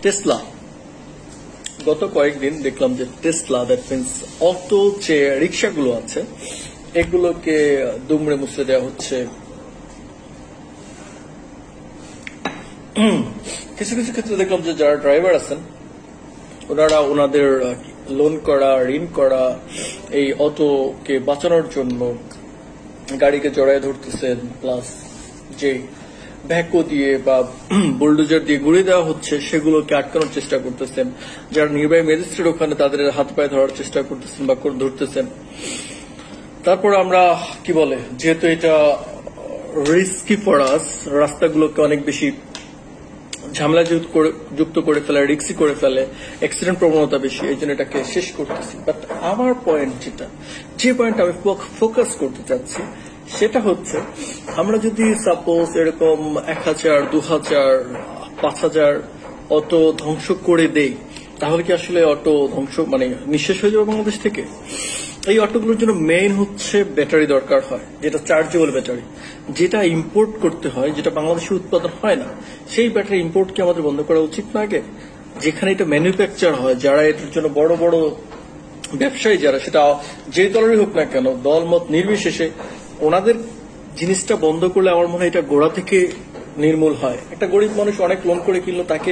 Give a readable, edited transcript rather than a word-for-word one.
Tesla গত কয়েকদিন দেখলাম যে টেসলা দ্যাট মিনস অটো যে রিক্সাগুলো আছে এগুলোকে দুমড়ে মুচড়ে দেওয়া হচ্ছে। কিছু কিছু ক্ষেত্রে দেখলাম যে যারা ড্রাইভার আছেন ওনারা ওনাদের লোন করা ঋণ করা এই অটোকে বাঁচানোর জন্য গাড়িকে জড়ায় ধরতেছেন, প্লাস যে ভ্যাকো দিয়ে বা বুলডোজার দিয়ে ঘুরিয়ে দেওয়া হচ্ছে সেগুলোকে আটকানোর চেষ্টা করতেছেন। যারা নির্বাহী ম্যাজিস্ট্রেট ওখানে তাদের হাত পায়ে ধরার চেষ্টা করতেছেন বা ধরতেছেন। তারপর আমরা কি বলে, যেহেতু এটা রিস্কি ফর আস, রাস্তাগুলোকে অনেক বেশি ঝামেলা যুক্ত করে ফেলে, রিক্সি করে ফেলে, অ্যাক্সিডেন্ট প্রবণতা বেশি, এই জন্য এটাকে শেষ করতেছি। বাট আমার পয়েন্ট যে পয়েন্ট আমি ফোকাস করতে চাচ্ছি সেটা হচ্ছে, আমরা যদি সাপোজ এরকম 1000, 2000, 5000 অটো ধ্বংস করে দেই, তাহলে কি আসলে অটো ধ্বংস মানে নিঃশেষ হয়ে যাবে বাংলাদেশ থেকে? এই অটোগুলোর জন্য মেইন হচ্ছে ব্যাটারি দরকার হয়, যেটা চার্জেবল ব্যাটারি, যেটা ইম্পোর্ট করতে হয়, যেটা বাংলাদেশে উৎপাদন হয় না। সেই ব্যাটারি ইম্পোর্টকে আমাদের বন্ধ করা উচিত না আগে? যেখানে এটা ম্যানুফ্যাকচার হয়, যারা এটার জন্য বড় বড় ব্যবসায়ী, যারা সেটা যে দলেরই হোক না কেন, দলমত নির্বিশেষে, ওনাদের জিনিসটা বন্ধ করলে আমার মনে হয় এটা গোড়া থেকে নির্মূল হয়। একটা গরিব মানুষ অনেক লোন করে কিনলো, তাকে